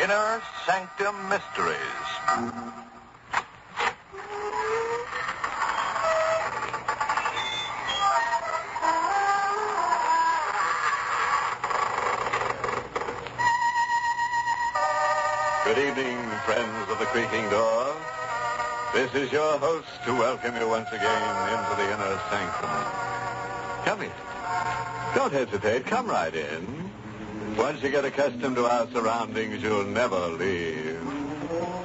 Inner Sanctum Mysteries. Good evening, friends of the creaking door. This is your host to welcome you once again into the Inner Sanctum. Come in. Don't hesitate. Come right in. Once you get accustomed to our surroundings, you'll never leave.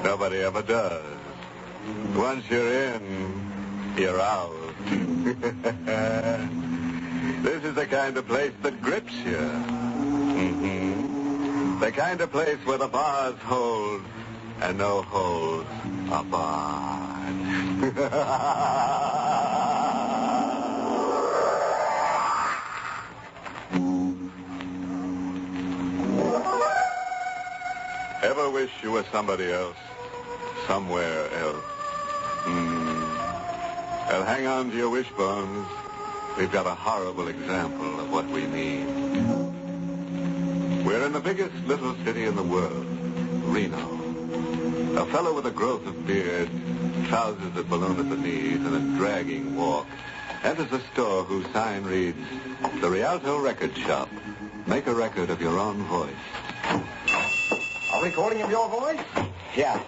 Nobody ever does. Once you're in, you're out. This is the kind of place that grips you. Mm-hmm. The kind of place where the bars hold and no holds are barred. Ever wish you were somebody else? Somewhere else? Well, hang on to your wishbones. We've got a horrible example of what we mean. We're in the biggest little city in the world, Reno. A fellow with a growth of beard, trousers that balloon at the knees, and a dragging walk, enters a store whose sign reads, The Rialto Record Shop. Make a record of your own voice. A recording of your voice? Yeah.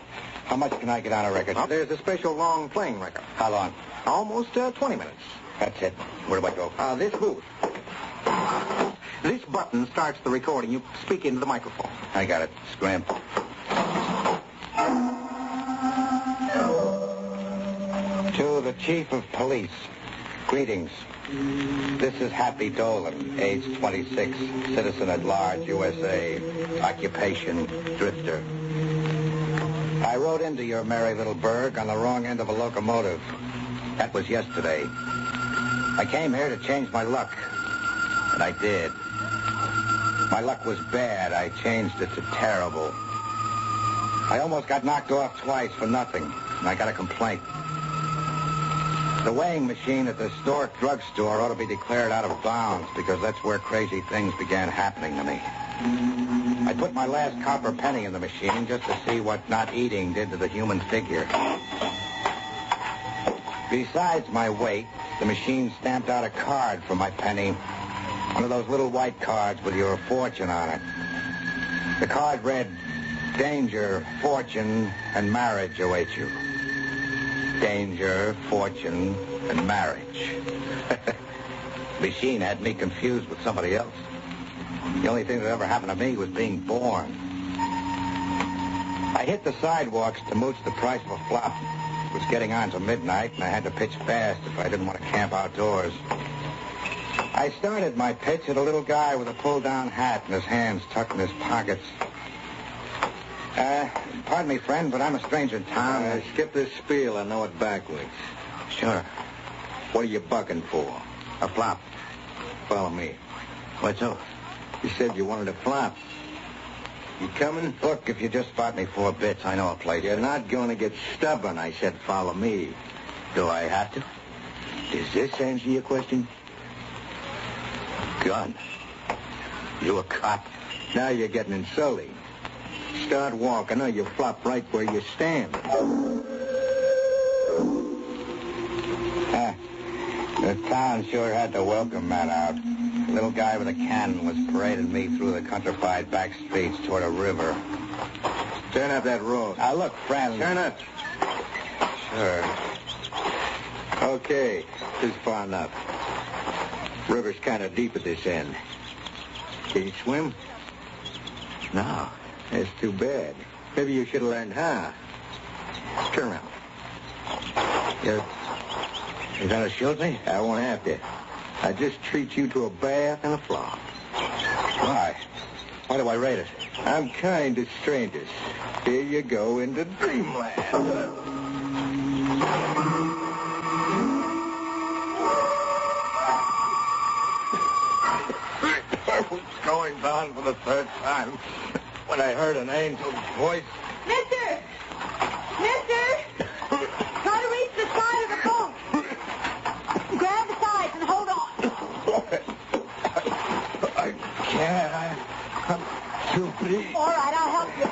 How much can I get on a record? Well, there's a special long playing record. How long? Almost 20 minutes. That's it. Where do I go? This booth. This button starts the recording. You speak into the microphone. I got it. Scram. To the Chief of Police, greetings. This is Happy Dolan, age 26, citizen at large, USA, occupation, drifter. I rode into your merry little burg on the wrong end of a locomotive. That was yesterday. I came here to change my luck, and I did. My luck was bad. I changed it to terrible. I almost got knocked off twice for nothing, and I got a complaint. The weighing machine at the historic drugstore ought to be declared out of bounds because that's where crazy things began happening to me. I put my last copper penny in the machine just to see what not eating did to the human figure. Besides my weight, the machine stamped out a card for my penny. One of those little white cards with your fortune on it. The card read, Danger, fortune, and marriage await you. Danger, fortune, and marriage. The machine had me confused with somebody else. The only thing that ever happened to me was being born. I hit the sidewalks to mooch the price of a flop. It was getting on to midnight, and I had to pitch fast if I didn't want to camp outdoors. I started my pitch at a little guy with a pull-down hat and his hands tucked in his pockets. Pardon me, friend, but I'm a stranger in town. Skip this spiel. I know it backwards. Sure. What are you bucking for? A flop. Follow me. What's up? You said you wanted a flop. You coming? Look, if you just spot me 4 bits, I know a place. You're not going to get stubborn. I said follow me. Do I have to? Does this answer your question? Gun. You a cop? Now you're getting insulting. Start walking or you flop right where you stand. The town sure had the welcome mat out. The little guy with a cannon was parading me through the countrified back streets toward a river. Turn up that road. Now, look, friend. Turn up. Sure. Okay, this is far enough. River's kind of deep at this end. Can you swim? No. That's too bad. Maybe you should have learned how. Turn around. You're going to shoot me? I won't have to. I just treat you to a bath and a flop. Why? Why do I rate it? I'm kind to strangers. Here you go into dreamland. I was going down for the 3rd time when I heard an angel's voice. Mister! Try to reach the side of the boat. Grab the sides and hold on. I can't. I'm too big. All right, I'll help you.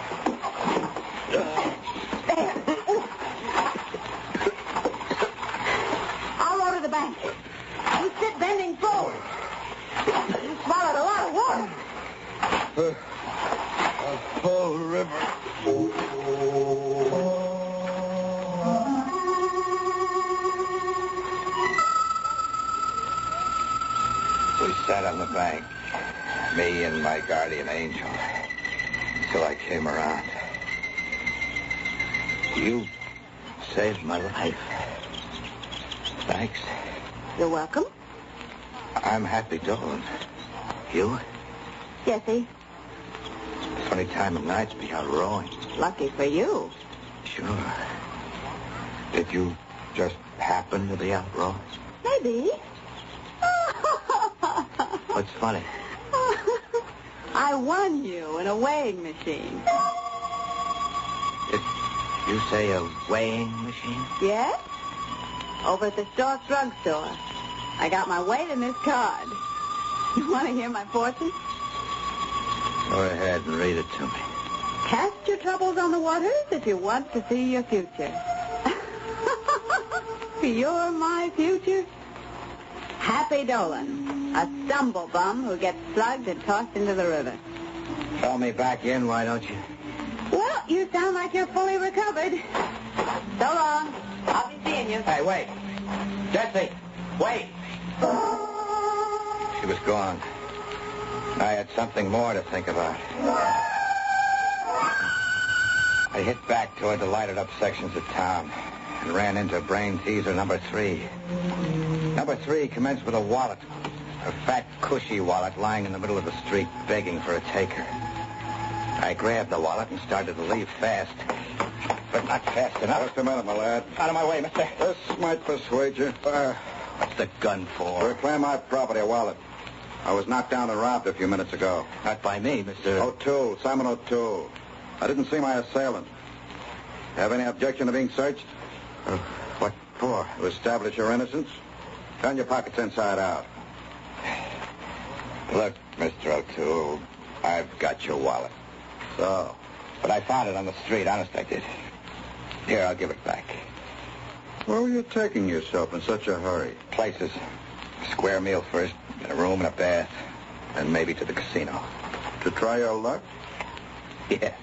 the whole river. We sat on the bank, me and my guardian angel, until I came around. You saved my life. Thanks. You're welcome. I'm Happy Dolan. You? Jesse, Funny time of night's be out rowing. lucky for you. Sure. Did you just happen to be out rowing? Maybe. What's funny? I won you in a weighing machine. Did you say a weighing machine? Yes? Over at the Stork drugstore. I got my weight in this card. You want to hear my fortune? Go ahead and read it to me. Cast your troubles on the waters if you want to see your future. You're my future? Happy Dolan, a stumble bum who gets slugged and tossed into the river. Call me back in, why don't you? Well, you sound like you're fully recovered. So long. I'll be seeing you. Hey, wait. Jesse, wait. She was gone. I had something more to think about. I hit back toward the lighted-up sections of town and ran into brain teaser number 3. Number 3 commenced with a wallet, a fat, cushy wallet lying in the middle of the street begging for a taker. I grabbed the wallet and started to leave fast, but not fast enough. Just a minute, my lad. Out of my way, mister. This might persuade you. What's the gun for? Reclaim my property, a wallet. I was knocked down and robbed a few minutes ago. Not by me, Mr. O'Toole, Simon O'Toole. I didn't see my assailant. Have any objection to being searched? What for? To establish your innocence? Turn your pockets inside out. Look, Mr. O'Toole, I've got your wallet. So? But I found it on the street. Honest, I did. Here, I'll give it back. Where were you taking yourself in such a hurry? Places. Square meal first, and a room and a bath, and maybe to the casino. To try your luck? Yeah.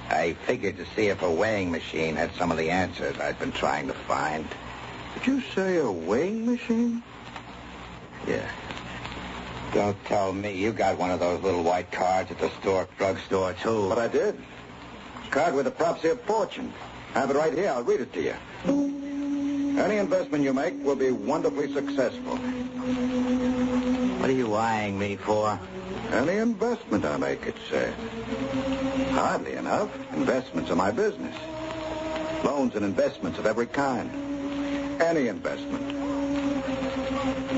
I figured to see if a weighing machine had some of the answers I'd been trying to find. Did you say a weighing machine? Yeah. Don't tell me you got one of those little white cards at the drugstore, too. But I did. Card with a prophecy of fortune. I have it right here. I'll read it to you. Any investment you make will be wonderfully successful. What are you eyeing me for? Any investment I make, it says. Hardly enough. Investments are my business. Loans and investments of every kind. Any investment.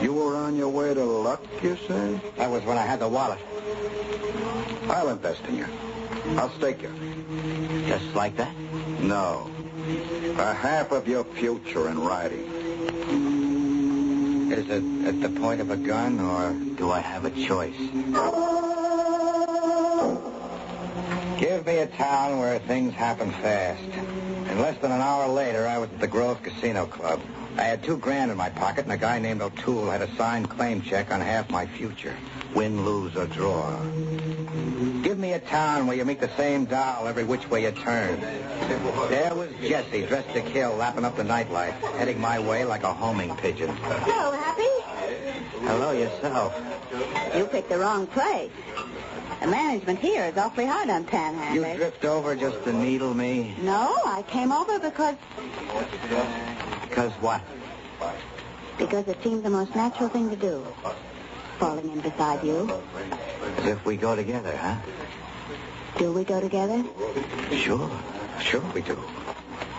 You were on your way to luck, you say? That was when I had the wallet. I'll invest in you. I'll stake you. Just like that? No. A half of your future in writing. Is it at the point of a gun, or do I have a choice? Give me a town where things happen fast. In less than an hour later, I was at the Grove Casino Club. I had $2,000 in my pocket, and a guy named O'Toole had a signed claim check on half my future. Win, lose, or draw. Give me a town where you meet the same doll every which way you turn. There was Jesse, dressed to kill, lapping up the nightlife, heading my way like a homing pigeon. Hello, Happy. Hello, yourself. You picked the wrong place. The management here is awfully hard on You panhandlers. drift over just to needle me? No, I came over because What? it seemed the most natural thing to do. Falling in beside you. As if we go together, huh? Do we go together? Sure we do.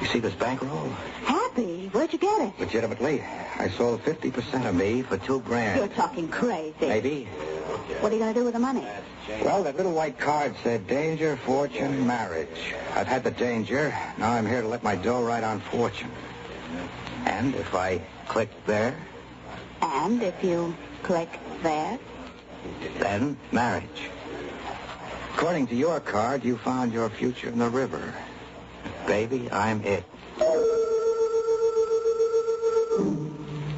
You see this bankroll? Happy? Where'd you get it? Legitimately, I sold 50% of me for $2,000. You're talking crazy. Maybe. What are you going to do with the money? Well, that little white card said danger, fortune, marriage. I've had the danger. Now I'm here to let my dough ride on fortune. And if I click there, And if you click there? then marriage. According to your card, you found your future in the river. Baby, I'm it.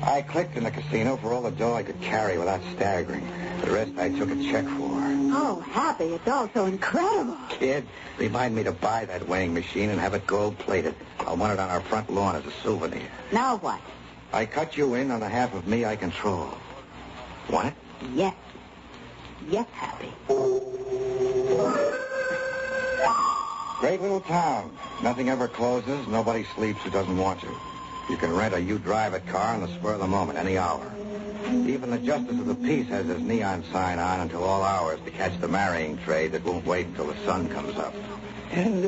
I clicked in the casino for all the dough I could carry without staggering. The rest I took a check for. Oh, Happy, it's all so incredible. Kid, remind me to buy that weighing machine and have it gold-plated. I'll want it on our front lawn as a souvenir. Now what? I cut you in on the half of me I control. Want it? Yes. Yes, Happy. Great little town. Nothing ever closes. Nobody sleeps who doesn't want to. You can rent a you-drive-it car on the spur of the moment, any hour. Even the Justice of the Peace has his neon sign on until all hours to catch the marrying trade that won't wait until the sun comes up. And,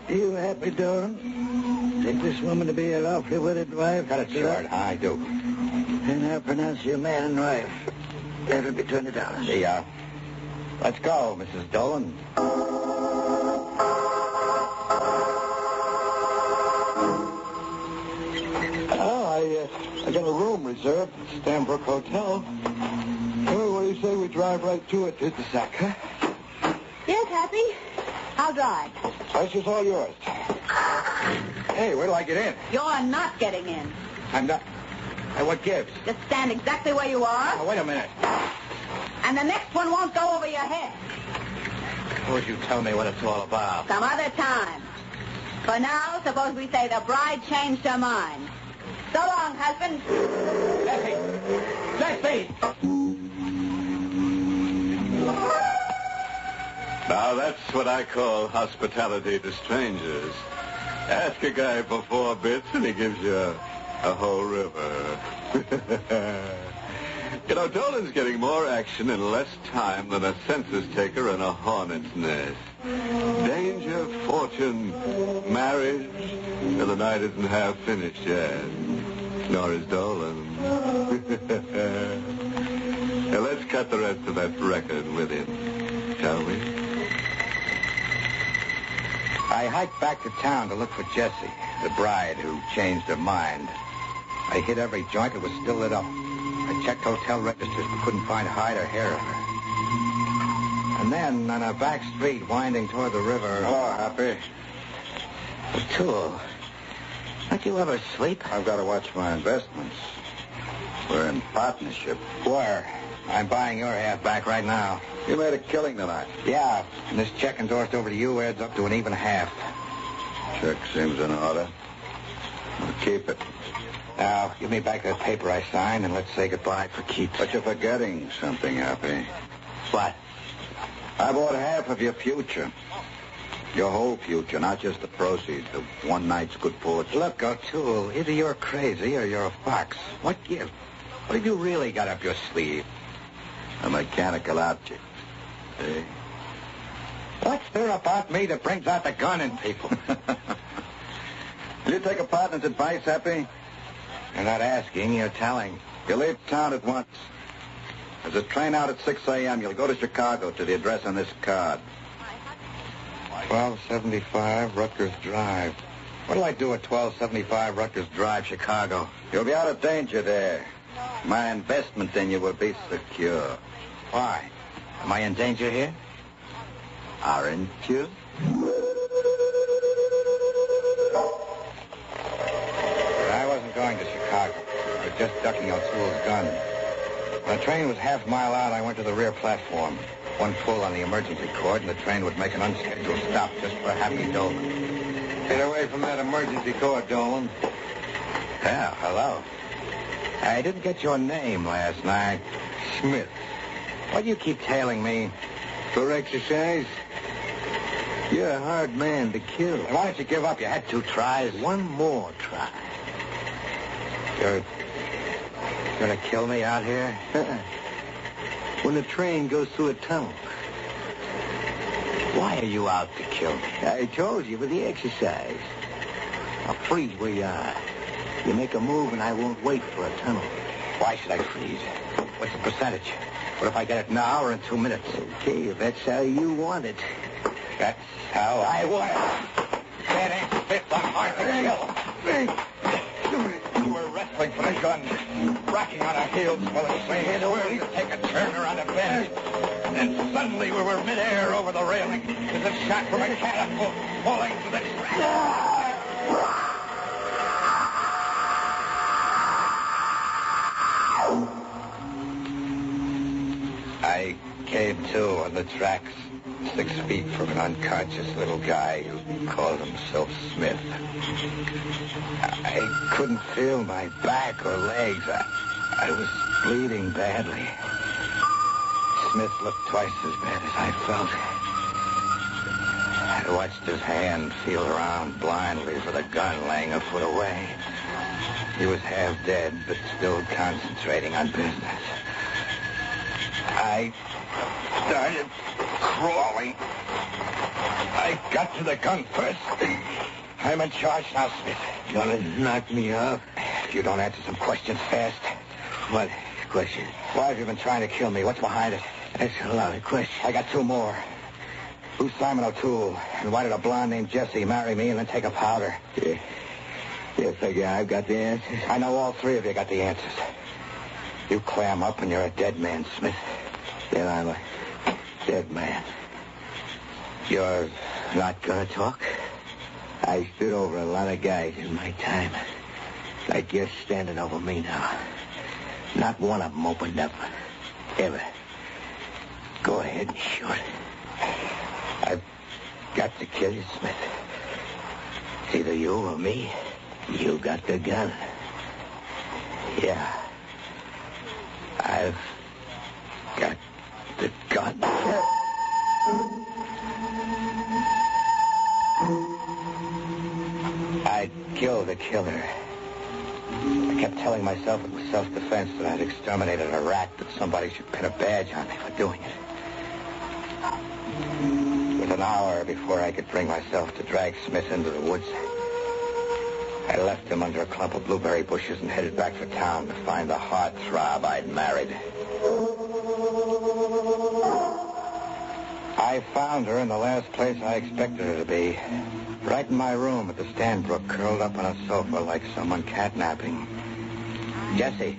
you Happy, Dolan? Take this woman to be your lawfully wedded wife? Cut it short. I do. And I'll pronounce you man and wife. That'll be $20. See ya. Let's go, Mrs. Dolan. I got a room reserved at Stanbrook Hotel. Oh, what do you say we drive right to it? Hit the sack, huh? Yes, Happy. I'll drive. That's just all yours. Hey, where do I get in? You're not getting in. I'm not. Hey, what gives? Just stand exactly where you are, Oh, wait a minute. and the next one won't go over your head. Suppose you tell me what it's all about. Some other time. For now, suppose we say the bride changed her mind. So long, husband. Jesse! Now, that's what I call hospitality to strangers. Ask a guy for 4 bits, and he gives you a whole river. You know, Dolan's getting more action in less time than a census taker in a hornet's nest. Danger, fortune, marriage, and the night isn't half finished yet. Nor is Dolan. Now, let's cut the rest of that record with him, shall we? I hiked back to town to look for Jessie, the bride who changed her mind. I hit every joint that was still lit up. I checked hotel registers but couldn't find hide or hair of her. And then, on a back street winding toward the river... Oh, Happy. Tool, don't you ever sleep? I've got to watch my investments. We're in partnership. Where? I'm buying your half back right now. You made a killing tonight. Yeah, and this check endorsed over to you adds up to an even half. Check seems in order. I'll keep it. Now, give me back that paper I signed, and let's say goodbye for keeps. But you're forgetting something, Happy. What? I bought half of your future. Your whole future, not just the proceeds of one night's good fortune. Look, O'Toole, either you're crazy or you're a fox. What gives? What have you really got up your sleeve? A mechanical object. See? What's there about me that brings out the gun in people? Will you take a partner's advice, Happy? You're not asking, you're telling. You leave town at once. There's a train out at 6 a.m. You'll go to Chicago to the address on this card. 1275 Rutgers Drive. What'll I do at 1275 Rutgers Drive, Chicago? You'll be out of danger there. My investment in you will be secure. Why? Am I in danger here? Aren't you? I wasn't going to Chicago. I was just ducking O'Toole's gun. When the train was half mile out, I went to the rear platform. One pull on the emergency cord, and the train would make an unscheduled stop just for Happy Dolan. Get away from that emergency cord, Dolan. Yeah, hello. I didn't get your name last night. Smith. Why do you keep tailing me? For exercise? You're a hard man to kill. Why don't you give up? You had 2 tries. One more try. You're gonna kill me out here? When the train goes through a tunnel. Why are you out to kill me? I told you with the exercise. Now freeze where you are. You make a move and I won't wait for a tunnel. Why should I freeze? What's the percentage? What if I get it now or in 2 minutes? Okay, if that's how you want it. That's how I want it. That ain't fit. I'm hard to kill. You were wrestling for the gun, rocking on our heels while the train swirled to take a turn around a bend. And then suddenly we were midair over the railing as a shot from a catapult falling to the track. I came to on the the tracks, 6 feet from an unconscious little guy who called himself Smith. I couldn't feel my back or legs. I was bleeding badly. Smith looked twice as bad as I felt. I watched his hand feel around blindly for the gun laying a foot away. He was half dead, but still concentrating on business. I started crawling. I got to the gun first. I'm in charge now, Smith. You gonna knock me off? If you don't answer some questions fast. What question? Why have you been trying to kill me? What's behind it? That's a lot of questions. I got 2 more. Who's Simon O'Toole? And why did a blonde named Jessie marry me and then take a powder? Yeah. You figure I've got the answers? I know all 3 of you got the answers. You clam up and you're a dead man, Smith. Then I'm a dead man. You're not gonna talk? I stood over a lot of guys in my time. Like you're standing over me now. Not one of them opened up. Ever. Go ahead and shoot. I've got to kill you, Smith. It's either you or me. You got the gun. Yeah. I've got the gun. I'd kill the killer. I kept telling myself it was self-defense, that I'd exterminated a rat, that somebody should pin a badge on me for doing it. It was an hour before I could bring myself to drag Smith into the woods. I left him under a clump of blueberry bushes and headed back for town to find the heartthrob I'd married. I found her in the last place I expected her to be. Right in my room at the Stanbrook, curled up on a sofa like someone catnapping. Jessie.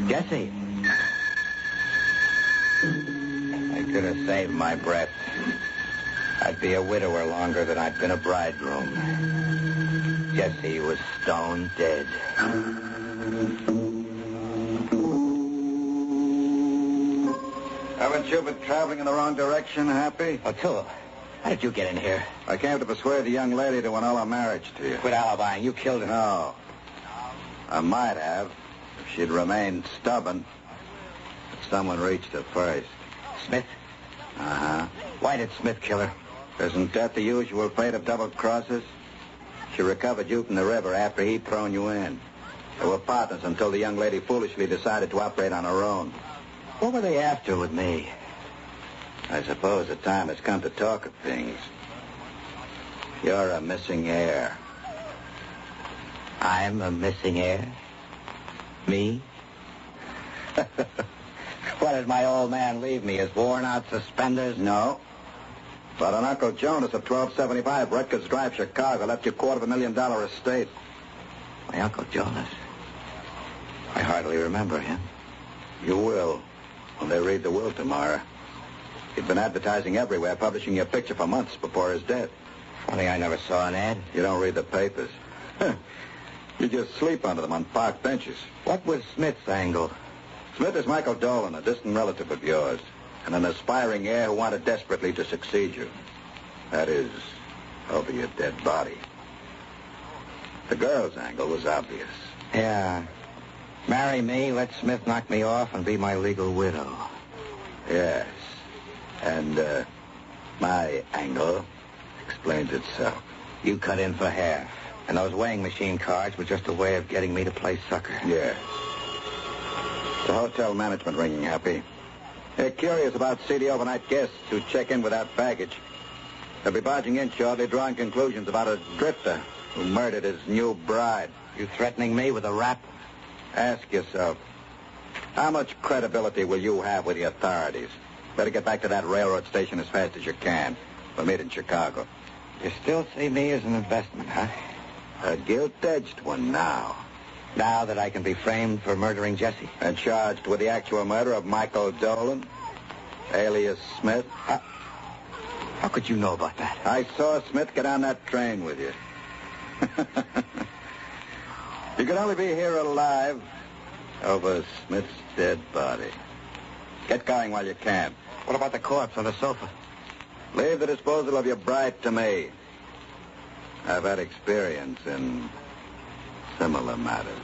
Jessie. I could have saved my breath. I'd be a widower longer than I'd been a bridegroom. Jessie was stone dead. Haven't you been traveling in the wrong direction, Happy? O'Toole, how did you get in here? I came to persuade the young lady to annul our marriage to you. Quit alibying. You killed her. No. I might have, if she'd remained stubborn. But someone reached her first. Smith? Uh-huh. Why did Smith kill her? Isn't that the usual fate of double crosses? She recovered you from the river after he'd thrown you in. They were partners until the young lady foolishly decided to operate on her own. What were they after with me? I suppose the time has come to talk of things. You're a missing heir. I'm a missing heir? Me? What did my old man leave me, his worn-out suspenders? No. But an Uncle Jonas of 1275 Rutgers Drive, Chicago, left you $250,000 estate. My Uncle Jonas? I hardly remember him. You will, when they read the will tomorrow. He'd been advertising everywhere, publishing your picture for months before his death. Funny I never saw an ad. You don't read the papers. You just sleep under them on park benches. What was Smith's angle? Smith is Michael Dolan, a distant relative of yours, and an aspiring heir who wanted desperately to succeed you. That is, over your dead body. The girl's angle was obvious. Yeah. Marry me, let Smith knock me off, and be my legal widow. Yes. And, my angle explains itself. You cut in for half. And those weighing machine cards were just a way of getting me to play sucker. Yeah. The hotel management ringing, Happy. They're curious about seedy overnight guests who check in without baggage. They'll be barging in shortly, drawing conclusions about a drifter who murdered his new bride. You threatening me with a rap? Ask yourself, how much credibility will you have with the authorities? Better get back to that railroad station as fast as you can. We'll meet in Chicago. You still see me as an investment, huh? A gilt-edged one now. Now that I can be framed for murdering Jessie? And charged with the actual murder of Michael Dolan, alias Smith. How could you know about that? I saw Smith get on that train with you. You could only be here alive over Smith's dead body. Get going while you can. What about the corpse on the sofa? Leave the disposal of your bride to me. I've had experience in similar matters.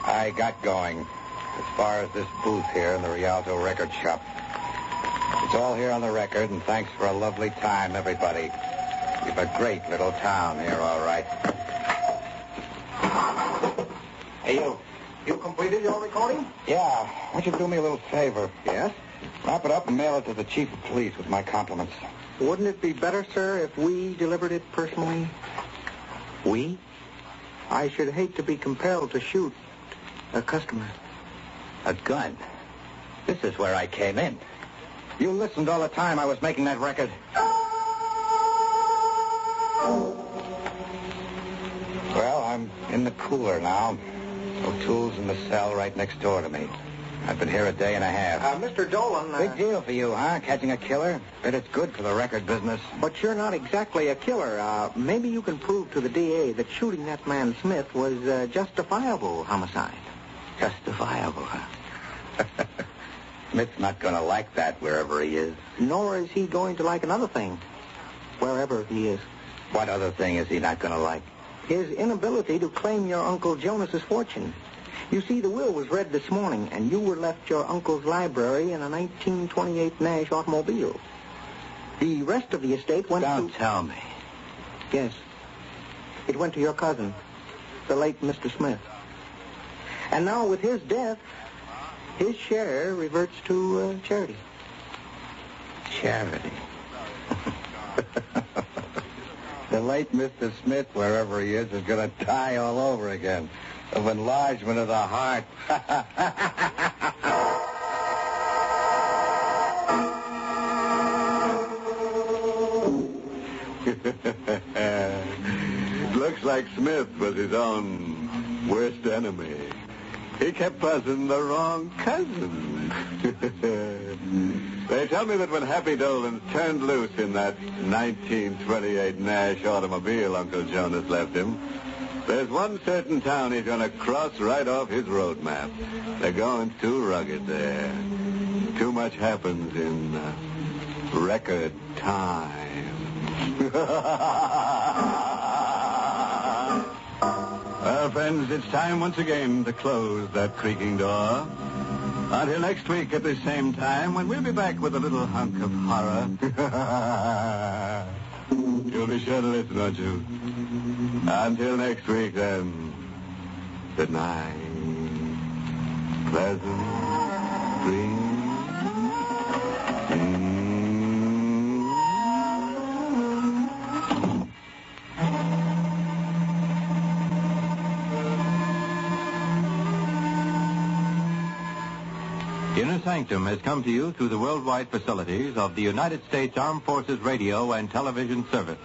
I got going. As far as this booth here in the Rialto record shop. It's all here on the record, and thanks for a lovely time, everybody. We've a great little town here, all right. Hey, you. You completed your recording? Yeah. Why don't you do me a little favor? Yes? Wrap it up and mail it to the chief of police with my compliments. Wouldn't it be better, sir, if we delivered it personally? We? I should hate to be compelled to shoot a customer. A gun? This is where I came in. You listened all the time I was making that record. Well, I'm in the cooler now. O'Toole's in the cell right next door to me. I've been here a day and a half. Mr. Dolan... Big deal for you, huh? Catching a killer? Bet it's good for the record business. But you're not exactly a killer. Maybe you can prove to the DA that shooting that man Smith was justifiable homicide. Justifiable, huh? Smith's not going to like that wherever he is. Nor is he going to like another thing, wherever he is. What other thing is he not going to like? His inability to claim your Uncle Jonas's fortune. You see, the will was read this morning, and you were left your uncle's library in a 1928 Nash automobile. The rest of the estate went Don't tell me. Yes. It went to your cousin, the late Mr. Smith. And now, with his death, his share reverts to charity. Charity? The late Mr. Smith, wherever he is going to die all over again. Of enlargement of the heart. Looks like Smith was his own worst enemy. He kept buzzing the wrong cousin. They tell me that when Happy Dolan turned loose in that 1928 Nash automobile Uncle Jonas left him, there's one certain town he's going to cross right off his road map. They're going too rugged there. Too much happens in record time. Well, friends, it's time once again to close that creaking door. Until next week at the same time, when we'll be back with a little hunk of horror. You'll be sure to listen, won't you? Until next week, then, good night. Pleasant dreams. Inner Sanctum has come to you through the worldwide facilities of the United States Armed Forces Radio and Television Service.